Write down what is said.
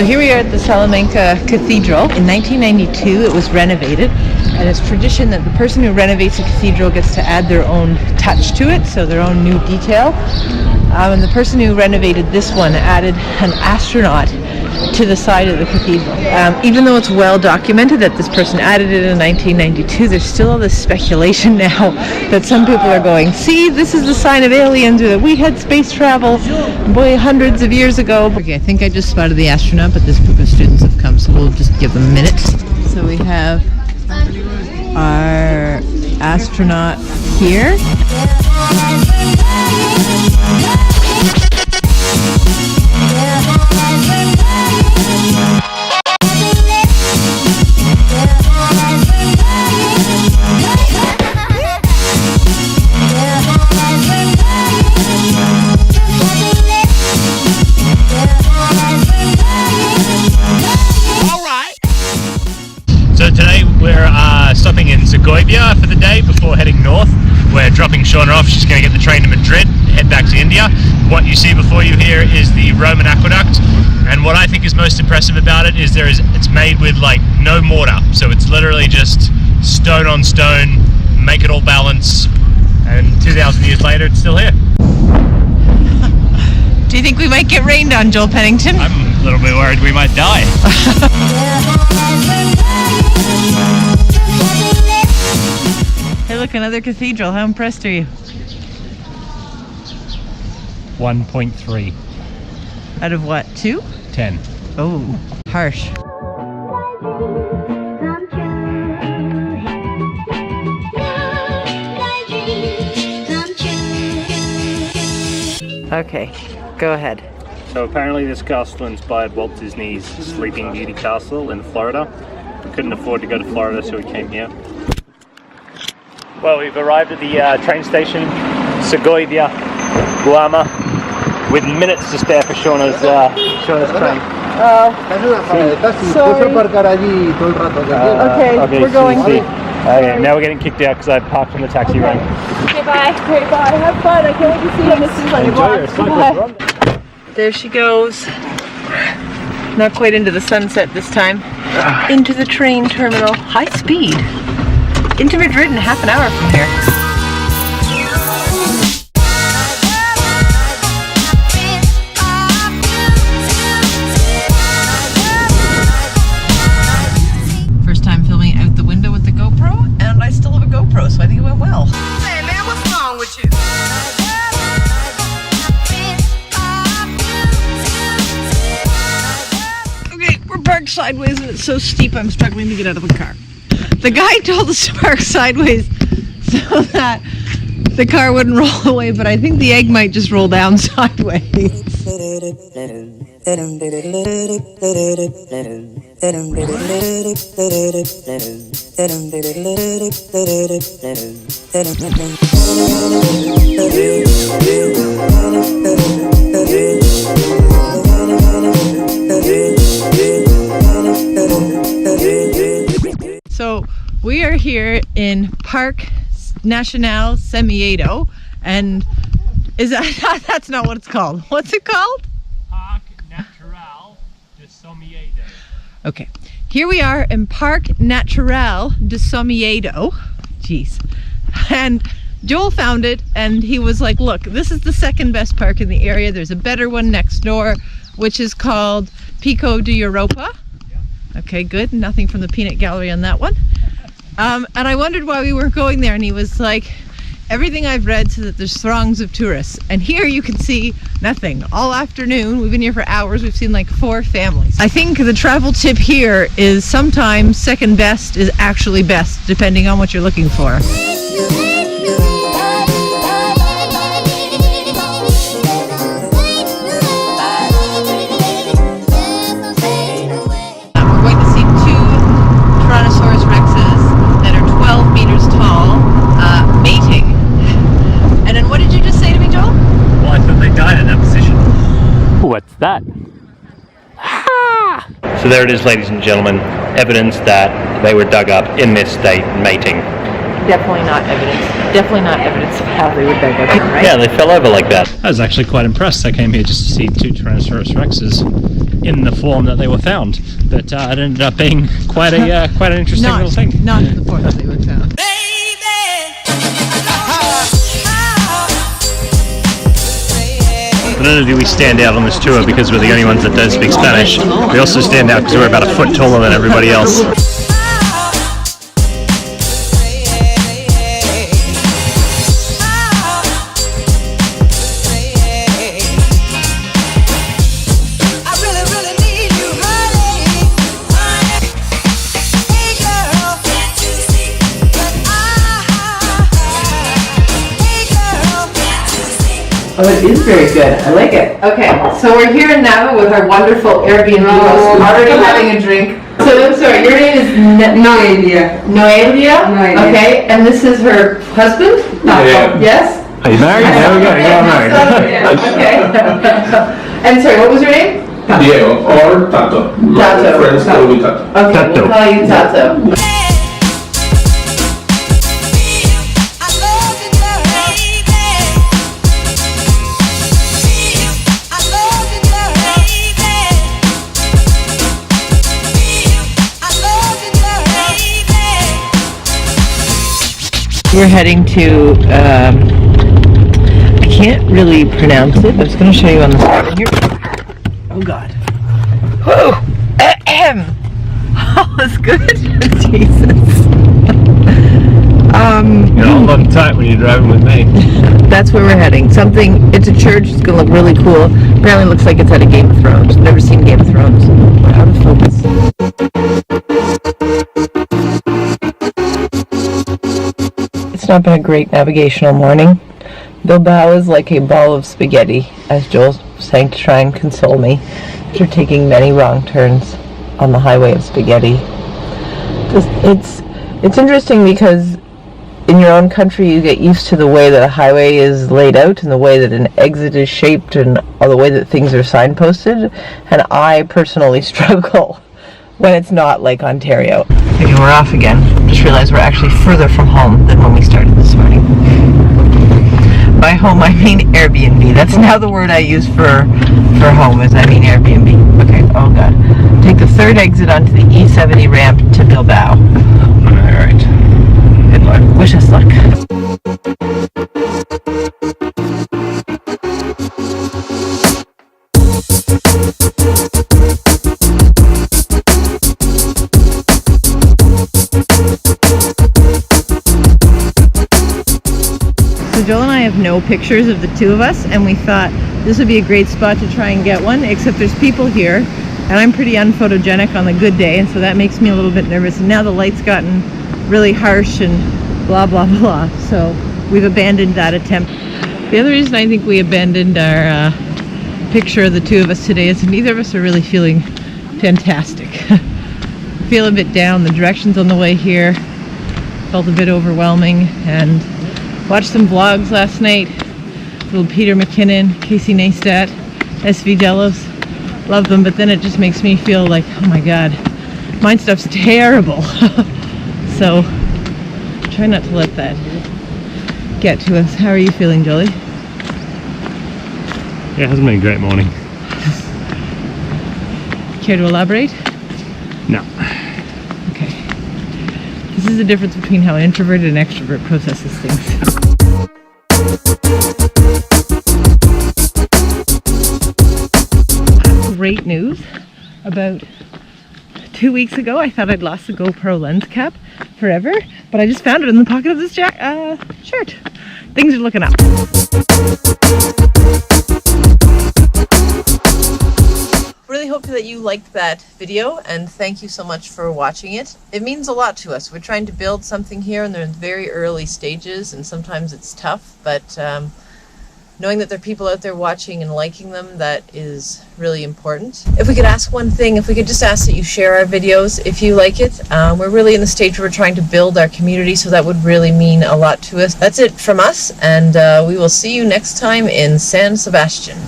So here we are at the Salamanca Cathedral. In 1992 it was renovated, and it's tradition that the person who renovates a cathedral gets to add their own touch to it, so their own new detail. And the person who renovated this one added an astronaut to the side of the cathedral. Even though it's well documented that this person added it in 1992, there's still all this speculation now that some people are going, see, this is the sign of aliens, or that we had space travel, boy, hundreds of years ago. Okay, I think I just spotted the astronaut, but this group of students have come, so we'll just give them a minute. So we have our astronaut here. So today we're stopping in Segovia for the day before heading north. We're dropping Shauna off. She's going to get the train to Madrid, head back to India. What you see before you here is the Roman aqueduct, and what I think is most impressive about it is it's made with like no mortar, so it's literally just stone on stone, make it all balance, and 2,000 years later it's still here. Do you think we might get rained on, Joel Pennington? I'm a little bit worried we might die. Hey, look, another cathedral. How impressed are you? 1.3. Out of what, 2? 10. Oh, harsh. Okay, go ahead. So apparently this castle inspired Walt Disney's Sleeping Beauty Castle in Florida. We couldn't afford to go to Florida, so we came here. Well, we've arrived at the train station, Segovia, Guama, with minutes to spare for Shauna's train. Okay, we're going. Okay, now we're getting kicked out because I parked from the taxi rank. Okay, bye. Okay, bye. Have fun. I can't wait to see you. This is Enjoy your cycle. There she goes. Not quite into the sunset this time. Into the train terminal. High speed. Into Madrid in half an hour from here. First time filming out the window with the GoPro, and I still have a GoPro, so I think it went well. Hey man, what's wrong with you? Okay, we're parked sideways and it's so steep I'm struggling to get out of the car. The guy told us to park sideways so that the car wouldn't roll away, but I think the egg might just roll down sideways. So we are here in Park Nacional Somiedo, and is that's not what it's called. What's it called? Park Natural de Somiedo. Okay, here we are in Park Natural de Somiedo. Jeez. And Joel found it, and he was like, look, this is the second best park in the area. There's a better one next door, which is called Pico de Europa. Okay, good. Nothing from the peanut gallery on that one. And I wondered why we weren't going there, and he was like, everything I've read says that there's throngs of tourists, and here you can see nothing. All afternoon, we've been here for hours, we've seen like 4 families. I think the travel tip here is sometimes second best is actually best, depending on what you're looking for. Dinosaurs rexes that are 12 meters tall, mating. And then what did you just say to me, Joel? Well, I thought they died in that position. What's that? So there it is, ladies and gentlemen, evidence that they were dug up in this state, mating. definitely not evidence. Definitely not evidence of how they would beg up here, right? Yeah, they fell over like that. I was actually quite impressed. I came here just to see 2 Tyrannosaurus rexes in the form that they were found. But it ended up being quite an interesting little thing. Not in the form that they were found. Not only do we stand out on this tour because we're the only ones that don't speak Spanish, we also stand out because we're about a foot taller than everybody else. Oh, it is very good. I like it. Okay, so we're here in Nava with our wonderful Airbnb host, already having a drink. So I'm sorry, your name is Noelia. Noelia? Noelia. Okay, and this is her husband? Yeah. Yes? Are you married? There we go, you got married. Okay. And sorry, what was your name? Diego or Tato. Tato. My friends call me Tato. Okay, Tato. we'll call you Tato. We're heading to, I can't really pronounce it. I was going to show you on the screen here. Oh God. Whoa! Ahem! Oh, that's good. Jesus. You hold on tight when you're driving with me. That's where we're heading. It's a church. It's going to look really cool. Apparently looks like it's out of Game of Thrones. Never seen Game of Thrones. We're out of focus. It's not been a great navigational morning. Bilbao is like a ball of spaghetti, as Joel was saying to try and console me, after taking many wrong turns on the highway of spaghetti. It's interesting because in your own country you get used to the way that a highway is laid out and the way that an exit is shaped and the way that things are signposted, and I personally struggle when it's not like Ontario. Okay, we're off again. Just realized we're actually further from home than when we started this morning. By home, I mean Airbnb. That's now the word I use for home, is I mean Airbnb. Okay, oh God. Take the 3rd exit onto the E70 ramp to Bilbao. Alright. Good luck. Wish us luck. So Joel and I have no pictures of the 2 of us, and we thought this would be a great spot to try and get one, except there's people here, and I'm pretty unphotogenic on the good day, and so that makes me a little bit nervous. And now the light's gotten really harsh and blah, blah, blah, so we've abandoned that attempt. The other reason I think we abandoned our picture of the 2 of us today is neither of us are really feeling fantastic. Feel a bit down. The directions on the way here felt a bit overwhelming, and watched some vlogs last night. Little Peter McKinnon, Casey Neistat, SV Delos. Love them, but then it just makes me feel like, oh my God, mine stuff's terrible. So try not to let that get to us. How are you feeling, Jolie? Yeah, it hasn't been a great morning. Care to elaborate? No. Okay. This is the difference between how an introvert and an extrovert processes things. Great news. About 2 weeks ago I thought I'd lost the GoPro lens cap forever, but I just found it in the pocket of this shirt. Things are looking up. Really hope that you liked that video, and thank you so much for watching it. It means a lot to us. We're trying to build something here, and they're in very early stages, and sometimes it's tough, but knowing that there are people out there watching and liking them, that is really important. If we could ask one thing, if we could just ask that you share our videos if you like it. We're really in the stage where we're trying to build our community, so that would really mean a lot to us. That's it from us, and we will see you next time in San Sebastian.